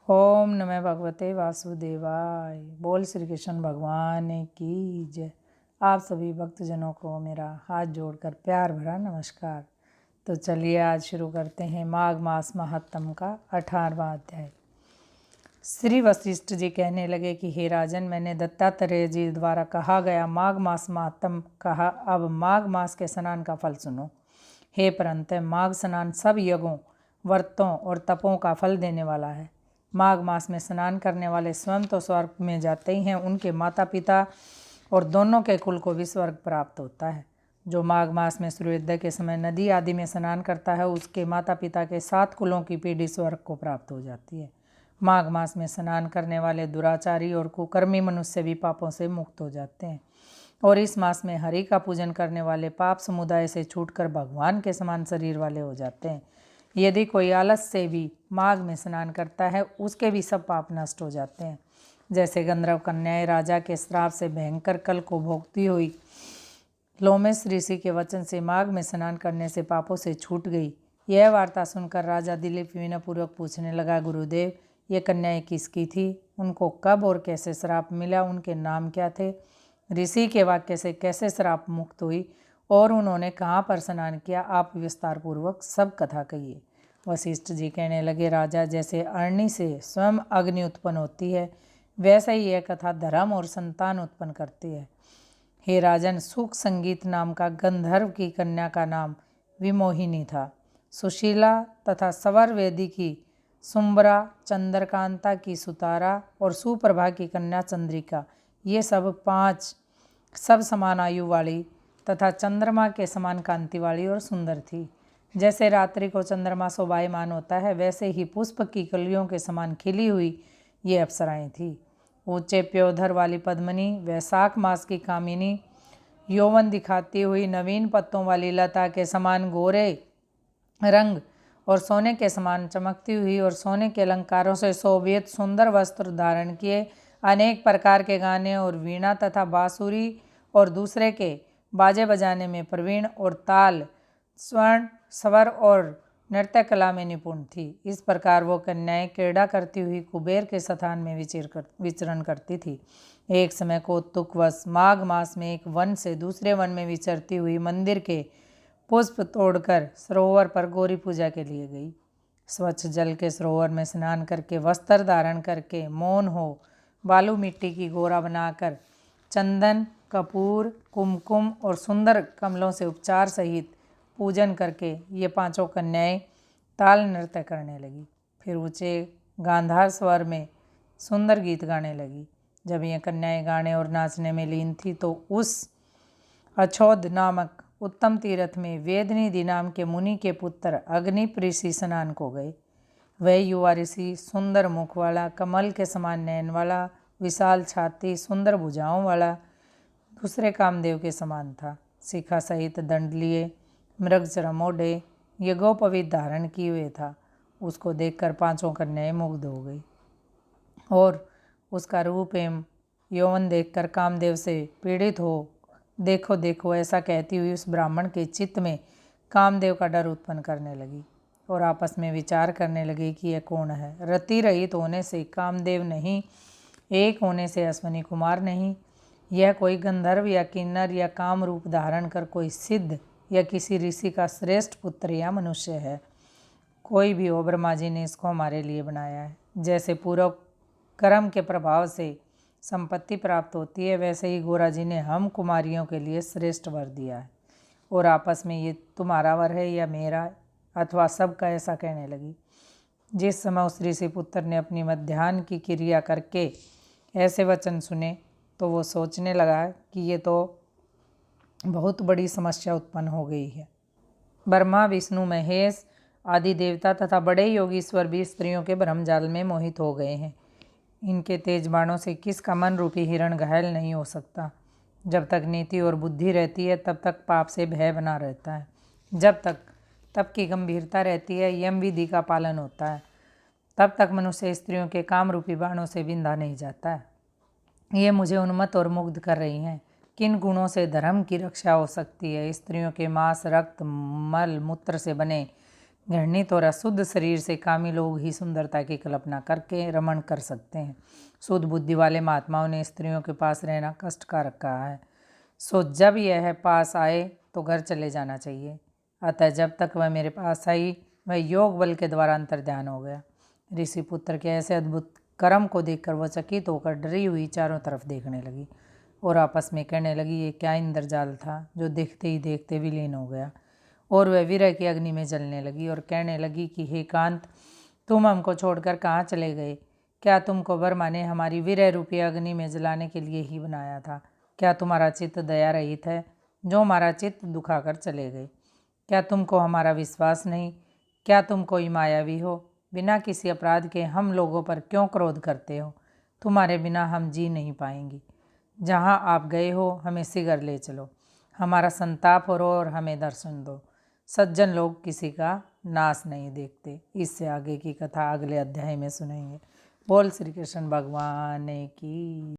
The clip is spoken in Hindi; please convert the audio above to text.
ओम नमः भगवते वासुदेवाय। बोल श्री कृष्ण भगवान की जय। आप सभी भक्तजनों को मेरा हाथ जोड़कर प्यार भरा नमस्कार। तो चलिए आज शुरू करते हैं माघ मास महात्म का 18वां अध्याय। श्री वशिष्ठ जी कहने लगे कि हे राजन, मैंने दत्तात्रेय जी द्वारा कहा गया माघ मास महात्म कहा, अब माघ मास के स्नान का फल सुनो। हे परंतु माघ स्नान सब यज्ञों, व्रतों और तपों का फल देने वाला है। माघ मास में स्नान करने वाले स्वयं तो स्वर्ग में जाते ही हैं, उनके माता पिता और दोनों के कुल को भी स्वर्ग प्राप्त होता है। जो माघ मास में सूर्योदय के समय नदी आदि में स्नान करता है, उसके माता पिता के 7 कुलों की पीढ़ी स्वर्ग को प्राप्त हो जाती है। माघ मास में स्नान करने वाले दुराचारी और कुकर्मी मनुष्य भी पापों से मुक्त हो जाते हैं, और इस मास में हरि का पूजन करने वाले पाप समुदाय से छूटकर भगवान के समान शरीर वाले हो जाते हैं। यदि कोई आलस से भी माघ में स्नान करता है, उसके भी सब पाप नष्ट हो जाते हैं। जैसे गंधर्व कन्याएं राजा के श्राप से भयंकर कल को भोगती हुई लोमेश ऋषि के वचन से माघ में स्नान करने से पापों से छूट गई। यह वार्ता सुनकर राजा दिलीप विनयपूर्वक पूछने लगा, गुरुदेव, ये कन्याएं किसकी थी? उनको कब और कैसे श्राप मिला? उनके नाम क्या थे? ऋषि के वाक्य से कैसे श्राप मुक्त हुई और उन्होंने कहाँ पर स्नान किया? आप विस्तार पूर्वक सब कथा कहिए। वशिष्ठ जी कहने लगे, राजा, जैसे अरणी से स्वयं अग्नि उत्पन्न होती है, वैसे ही यह कथा धर्म और संतान उत्पन्न करती है। हे राजन, सुख संगीत नाम का गंधर्व की कन्या का नाम विमोहिनी था। सुशीला तथा सवर वेदी की सुम्बरा, चंद्रकांता की सुतारा और सुप्रभा की कन्या चंद्रिका, ये सब 5 सब समान आयु वाली तथा चंद्रमा के समान कांति वाली और सुंदर थी। जैसे रात्रि को चंद्रमा शोभायमान होता है, वैसे ही पुष्प की कलियों के समान खिली हुई ये अप्सराएं थी। ऊंचे प्योधर वाली पद्मनी, वैशाख मास की कामिनी, यौवन दिखाती हुई नवीन पत्तों वाली लता के समान गोरे रंग और सोने के समान चमकती हुई और सोने के अलंकारों से शोभित सुंदर वस्त्र धारण किए, अनेक प्रकार के गाने और वीणा तथा बांसुरी और दूसरे के बाजे बजाने में प्रवीण और ताल, स्वर्ण, स्वर और नृत्य कला में निपुण थी। इस प्रकार वो कन्याएं क्रीड़ा करती हुई कुबेर के स्थान में विचरण करती थी। एक समय कौतुकवश माघ मास में एक वन से दूसरे वन में विचरती हुई मंदिर के पुष्प तोड़कर सरोवर पर गौरी पूजा के लिए गई। स्वच्छ जल के सरोवर में स्नान करके, वस्त्र धारण करके, मौन हो, बालू मिट्टी की गोरा बनाकर, चंदन, कपूर, कुमकुम और सुंदर कमलों से उपचार सहित पूजन करके ये 5 कन्याएं ताल नृत्य करने लगी। फिर ऊंचे गांधार स्वर में सुंदर गीत गाने लगी। जब ये कन्याएं गाने और नाचने में लीन थी, तो उस अछोद नामक उत्तम तीर्थ में वेदनिधि नाम के मुनि के पुत्र अग्नि ऋषि स्नान को गए। वह युवा ऋषि सुंदर मुख वाला, कमल के समान नयन वाला, विशाल छाती, सुंदर भुजाओं वाला, दूसरे कामदेव के समान था। शिखा सहित दंड लिए, मृग चरम ओढ़े, यज्ञोपवीत धारण किए हुए था। उसको देखकर 5 कन्याएं मुग्ध हो गई और उसका रूप एवं यौवन देखकर कामदेव से पीड़ित हो देखो देखो ऐसा कहती हुई उस ब्राह्मण के चित्त में कामदेव का डर उत्पन्न करने लगी और आपस में विचार करने लगी कि यह कौन है। रति रहित होने से कामदेव नहीं, एक होने से अश्वनी कुमार नहीं, यह कोई गंधर्व या किन्नर या काम रूप धारण कर कोई सिद्ध या किसी ऋषि का श्रेष्ठ पुत्र या मनुष्य है। कोई भी हो, ब्रह्मा जी ने इसको हमारे लिए बनाया है। जैसे पूर्व कर्म के प्रभाव से संपत्ति प्राप्त होती है, वैसे ही गोरा जी ने हम कुमारियों के लिए श्रेष्ठ वर दिया है। और आपस में ये तुम्हारा वर है या मेरा अथवा सबका, ऐसा कहने लगी। जिस समय उस ऋषि पुत्र ने अपनी मध्याह्न की क्रिया करके ऐसे वचन सुने, तो वो सोचने लगा कि ये तो बहुत बड़ी समस्या उत्पन्न हो गई है। ब्रह्मा, विष्णु, महेश आदि देवता तथा बड़े योगीश्वर भी स्त्रियों के भ्रमजाल में मोहित हो गए हैं। इनके तेज बाणों से किसका मन रूपी हिरण घायल नहीं हो सकता। जब तक नीति और बुद्धि रहती है, तब तक पाप से भय बना रहता है। जब तक तप की गंभीरता रहती है, यम विधि का पालन होता है, तब तक मनुष्य स्त्रियों के काम रूपी बाणों से विंधा नहीं जाता है। ये मुझे उन्मत्त और मुग्ध कर रही हैं। किन गुणों से धर्म की रक्षा हो सकती है? स्त्रियों के मांस, रक्त, मल, मूत्र से बने घृणित और अशुद्ध शरीर से कामी लोग ही सुंदरता की कल्पना करके रमण कर सकते हैं। शुद्ध बुद्धि वाले महात्माओं ने स्त्रियों के पास रहना कष्ट का रखा है। सो जब यह पास आए तो घर चले जाना चाहिए। अतः जब तक वह मेरे पास आई वह योग बल के द्वारा अंतर्ध्यान हो गया। ऋषि पुत्र के ऐसे अद्भुत कर्म को देखकर वह चकित होकर डरी हुई चारों तरफ देखने लगी और आपस में कहने लगी, ये क्या इंद्रजाल था जो देखते ही देखते विलीन हो गया। और वह विरह की अग्नि में जलने लगी और कहने लगी कि हे कांत, तुम हमको छोड़कर कहाँ चले गए? क्या तुमको वर्मा ने हमारी विरह रूपी अग्नि में जलाने के लिए ही बनाया था? क्या तुम्हारा चित्त दया रहित है जो हमारा चित्त दुखाकर चले गए? क्या तुमको हमारा विश्वास नहीं? क्या तुम कोई मायावी हो? बिना किसी अपराध के हम लोगों पर क्यों क्रोध करते हो? तुम्हारे बिना हम जी नहीं पाएंगे। जहाँ आप गए हो हमें शीघ्र ले चलो, हमारा संताप हो और हमें दर्शन दो। सज्जन लोग किसी का नाश नहीं देखते। इससे आगे की कथा अगले अध्याय में सुनेंगे। बोल श्री कृष्ण भगवान की।